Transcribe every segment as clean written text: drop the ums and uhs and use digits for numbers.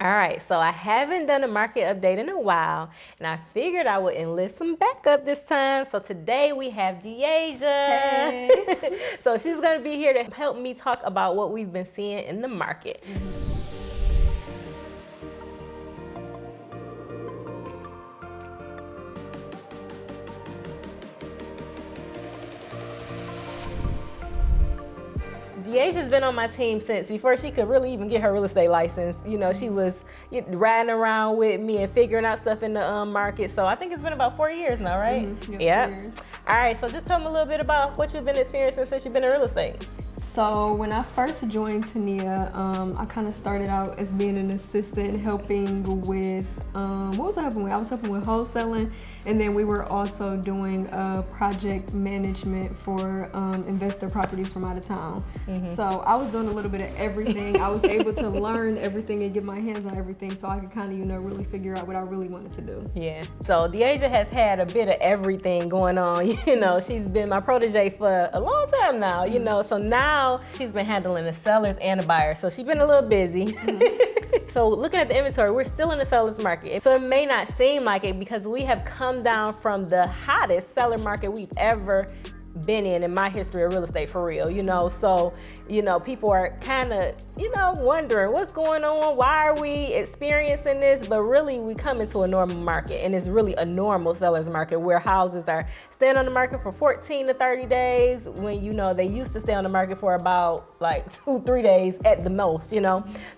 All right, so I haven't done a market update in a while, and I figured I would enlist some backup this time. So today we have Dasia. Hey. So she's gonna be here to help me talk about what we've been seeing in the market. Deasia's been on my team since before she could really even get her real estate license. You know, she was riding around with me and figuring out stuff in the market. So I think it's been about 4 years now, right? Mm-hmm. Yep. 4 years. All right, so just tell me a little bit about what you've been experiencing since you've been in real estate. So when I first joined Tania, I kind of started out as being an assistant helping with, what was I helping with? I was helping with wholesaling, and then we were also doing project management for investor properties from out of town. Mm-hmm. So I was doing a little bit of everything. I was able to learn everything and get my hands on everything so I could kind of, really figure out what I really wanted to do. Yeah, so Dasia has had a bit of everything going on. She's been my protege for a long time now, so now she's been handling the sellers and the buyers, so she's been a little busy. Mm-hmm. So looking at the inventory, we're still in the seller's market. So it may not seem like it because we have come down from the hottest seller market we've ever been in my history of real estate, for real, so people are kind of wondering what's going on, why are we experiencing this, but really we come into a normal market, and it's really a normal seller's market where houses are staying on the market for 14 to 30 days when they used to stay on the market for about like 2-3 days at the most,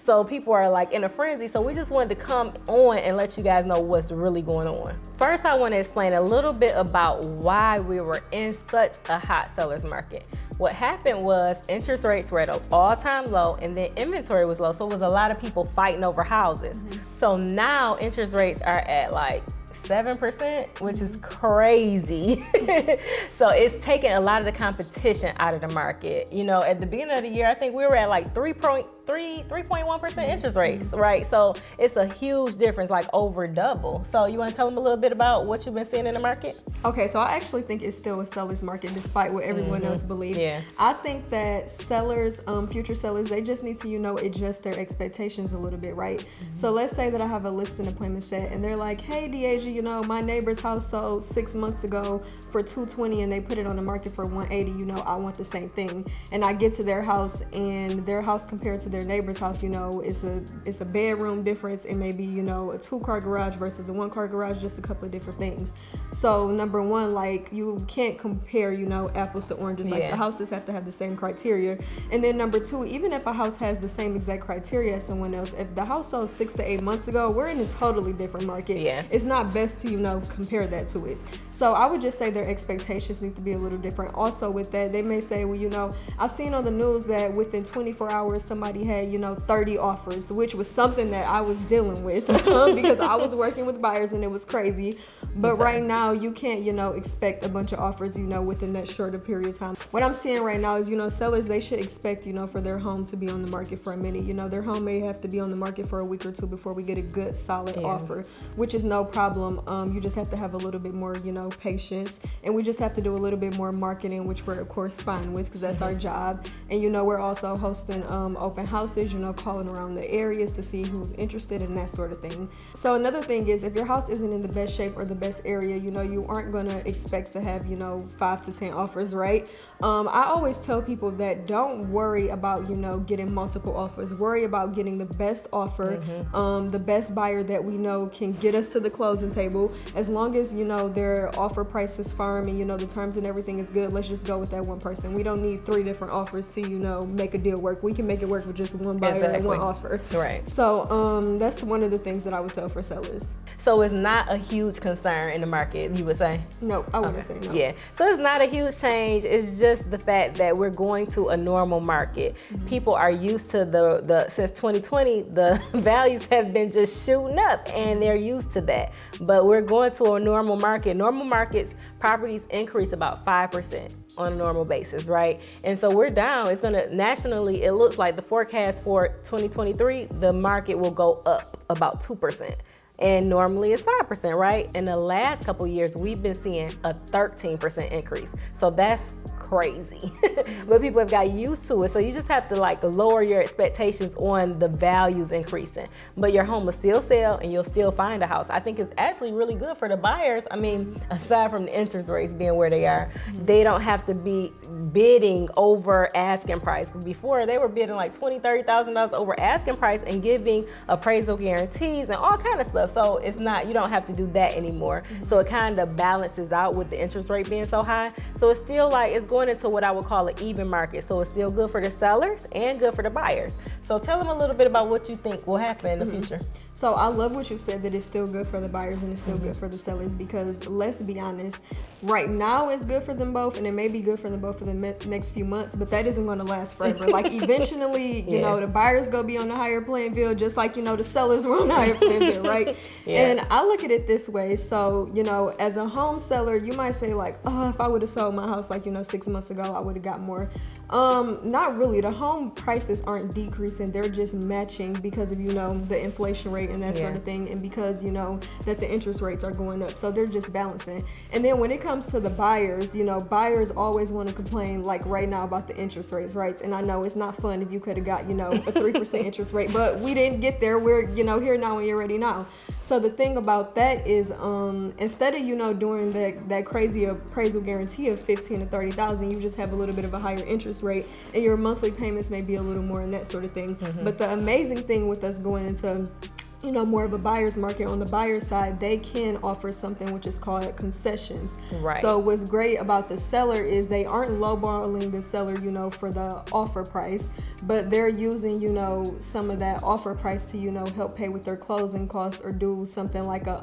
so people are like in a frenzy. So we just wanted to come on and let you guys know what's really going on. First, I want to explain a little bit about why we were in such a hot seller's market. What happened was interest rates were at an all-time low, and then inventory was low, so it was a lot of people fighting over houses. Mm-hmm. So now interest rates are at like 7%, which is crazy. So it's taking a lot of the competition out of the market. At the beginning of the year, I think we were at like 3.1% interest rates, right? So it's a huge difference, like over double. So you want to tell them a little bit about what you've been seeing in the market? Okay, so I actually think it's still a seller's market despite what everyone else believes. Yeah. I think that sellers, future sellers, they just need to, adjust their expectations a little bit, right? Mm-hmm. So let's say that I have a listing appointment set and they're like, hey, Dasia, my neighbor's house sold 6 months ago for $220 and they put it on the market for $180. I want the same thing. And I get to their house, and their house compared to their neighbor's house, it's a bedroom difference. It may be, a 2-car garage versus a 1-car garage, just a couple of different things. So number one, like, you can't compare, apples to oranges. Like, the houses have to have the same criteria. And then number two, even if a house has the same exact criteria as someone else, if the house sold 6 to 8 months ago, we're in a totally different market. Yeah. It's not best to, compare that to it. So I would just say their expectations need to be a little different. Also with that, they may say, well, I've seen on the news that within 24 hours, somebody had, 30 offers, which was something that I was dealing with because I was working with buyers and it was crazy. But right now you can't, expect a bunch of offers, within that shorter period of time. What I'm seeing right now is, sellers, they should expect, for their home to be on the market for a minute. Their home may have to be on the market for a week or two before we get a good solid offer, which is no problem. You just have to have a little bit more, patience, and we just have to do a little bit more marketing, which we're of course fine with because that's our job. And we're also hosting open houses, calling around the areas to see who's interested in that sort of thing. So another thing is, if your house isn't in the best shape or the best area, you aren't going to expect to have 5 to 10 offers, right? I always tell people that don't worry about getting multiple offers. Worry about getting the best offer, the best buyer that we know can get us to the closing table. As long as their offer price is firm and the terms and everything is good, let's just go with that one person. We don't need 3 different offers to make a deal work. We can make it work with just one buyer and one offer. Right. So that's one of the things that I would tell for sellers. So it's not a huge concern in the market, you would say? No, I wouldn't say no. Yeah, so it's not a huge change. It's just the fact that we're going to a normal market. Mm-hmm. People are used to the since 2020, the values have been just shooting up and they're used to that. But we're going to a normal market. Normal markets, properties increase about 5% on a normal basis, right? And so we're down. It's gonna, nationally, it looks like the forecast for 2023, the market will go up about 2%. And normally it's 5%, right? In the last couple of years, we've been seeing a 13% increase. So that's crazy, but people have got used to it. So you just have to like lower your expectations on the values increasing, but your home will still sell and you'll still find a house. I think it's actually really good for the buyers. I mean, aside from the interest rates being where they are, they don't have to be bidding over asking price. Before, they were bidding like $20,000-$30,000 over asking price and giving appraisal guarantees and all kind of stuff. So it's not, you don't have to do that anymore. So it kind of balances out with the interest rate being so high. So it's still like, it's going into what I would call an even market. So it's still good for the sellers and good for the buyers. So tell them a little bit about what you think will happen in the future. So I love what you said, that it's still good for the buyers and it's still good for the sellers, because let's be honest, right now it's good for them both, and it may be good for them both for the next few months, but that isn't going to last forever. Like eventually, you know, the buyers going to be on the higher playing field, just like, you know, the sellers were on the higher playing field, right? And I look at it this way. So, you know, as a home seller, you might say like, oh, if I would have sold my house like, you know, 6 months ago, I would have got more. Not really. The home prices aren't decreasing. They're just matching because of, you know, the inflation rate and that sort of thing. And because, you know, that the interest rates are going up. So they're just balancing. And then when it comes to the buyers, you know, buyers always want to complain like right now about the interest rates, right? And I know it's not fun if you could have got, you know, a 3% interest rate, but we didn't get there. We're, you know, here now and you're ready now. So the thing about that is, instead of, you know, doing that crazy appraisal guarantee of $15,000 to $30,000, you just have a little bit of a higher interest rate, and your monthly payments may be a little more and that sort of thing. But the amazing thing with us going into, you know, more of a buyer's market, on the buyer's side, they can offer something which is called concessions. Right. So what's great about the seller is they aren't lowballing the seller, you know, for the offer price, but they're using, you know, some of that offer price to, you know, help pay with their closing costs or do something like a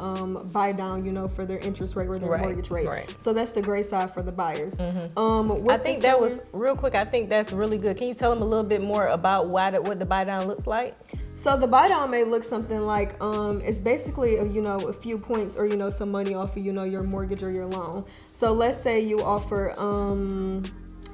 buy down, you know, for their interest rate or their mortgage rate. So that's the great side for the buyers. I think that was real quick. I think that's really good. Can you tell them a little bit more about what the buy down looks like? So the buy down may look something like, it's basically, you know, a few points or, you know, some money off of, you know, your mortgage or your loan. So let's say you offer,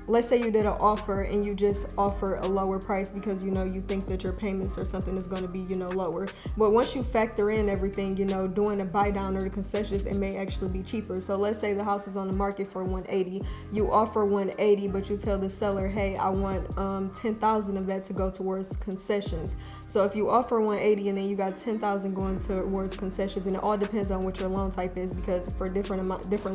let's say you did an offer and you just offer a lower price because, you know, you think that your payments or something is going to be, you know, lower. But once you factor in everything, you know, doing a buy down or the concessions, it may actually be cheaper. So let's say the house is on the market for $180. You offer $180, but you tell the seller, hey, I want $10,000 of that to go towards concessions. So if you offer $180 and then you got $10,000 going towards concessions, and it all depends on what your loan type is, because for different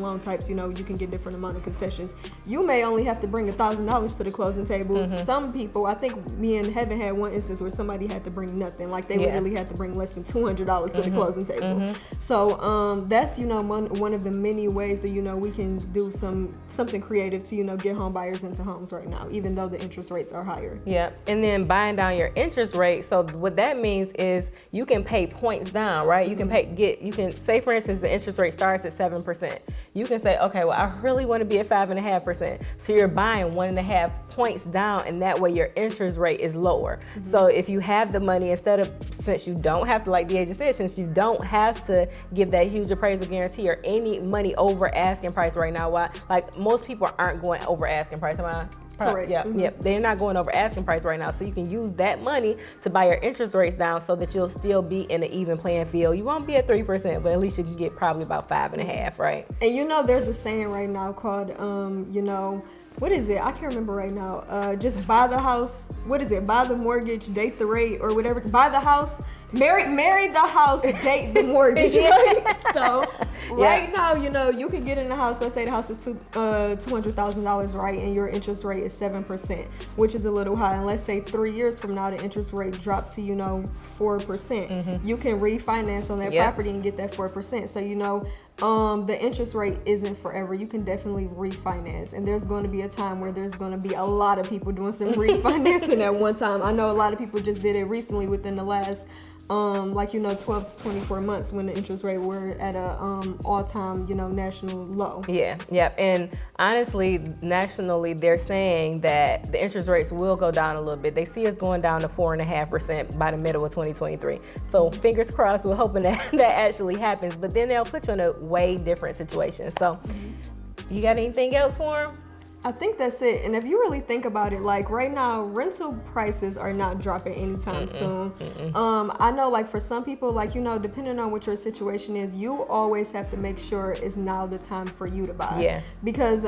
loan types, you know, you can get different amount of concessions. You may only have to bring $1,000 to the closing table. Some people, I think me and Heaven had one instance where somebody had to bring nothing, like they literally had to bring less than $200 to the closing table. So that's, you know, one of the many ways that, you know, we can do something creative to, you know, get home buyers into homes right now, even though the interest rates are higher. And then buying down your interest rate. So what that means is you can pay points down, right? You can you can say, for instance, the interest rate starts at 7%. You can say, okay, well, I really want to be at 5.5%. So you're buying 1.5 points down, and that way your interest rate is lower. So if you have the money, since you don't have to, like the agent said, since you don't have to give that huge appraisal guarantee or any money over asking price right now, like most people aren't going over asking price. Am I correct? They're not going over asking price right now. So you can use that money to buy your interest rates down so that you'll still be in an even playing field. You won't be at 3%, but at least you can get probably about 5.5, right? And you know, there's a saying right now called, you know, what is it? I can't remember right now. Just buy the house. What is it? Buy the mortgage, date the rate, or whatever. Buy the house, marry the house, date the mortgage. Right? So right now, you know, you can get in the house. Let's say the house is $200,000, right? And your interest rate is 7%, which is a little high. And let's say 3 years from now, the interest rate dropped to, you know, 4%. You can refinance on that property and get that 4%. So, you know, the interest rate isn't forever. You can definitely refinance, and there's going to be a time where there's going to be a lot of people doing some refinancing at one time. I know a lot of people just did it recently within the last 12 to 24 months when the interest rate were at a all-time, you know, national low. And honestly, nationally, they're saying that the interest rates will go down a little bit. They see us going down to 4.5% by the middle of 2023. So fingers crossed, we're hoping that actually happens, but then they'll put you in a way different situation. So you got anything else for them? I think that's it. And if you really think about it, like right now, rental prices are not dropping anytime soon. I know like for some people, like, you know, depending on what your situation is, you always have to make sure it's now the time for you to buy. Yeah. Because,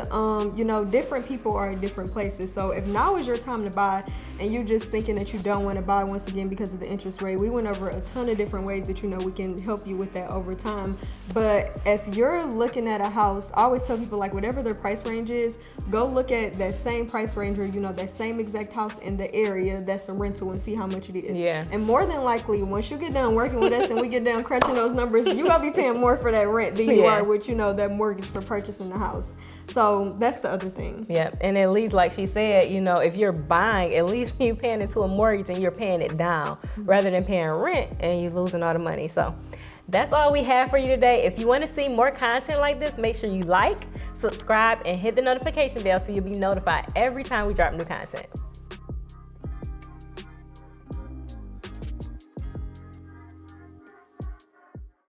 you know, different people are in different places. So if now is your time to buy and you just thinking that you don't want to buy once again because of the interest rate, we went over a ton of different ways that, you know, we can help you with that over time. But if you're looking at a house, I always tell people like whatever their price range is, go look at that same price range or, you know, that same exact house in the area that's a rental and see how much it is. Yeah. And more than likely, once you get done working with us and we get down crunching those numbers, you're going to be paying more for that rent than you are with, you know, that mortgage for purchasing the house. So that's the other thing. Yeah, and at least like she said, you know, if you're buying, at least you're paying into a mortgage and you're paying it down rather than paying rent and you're losing all the money. So that's all we have for you today. If you want to see more content like this, make sure you like, subscribe, and hit the notification bell so you'll be notified every time we drop new content.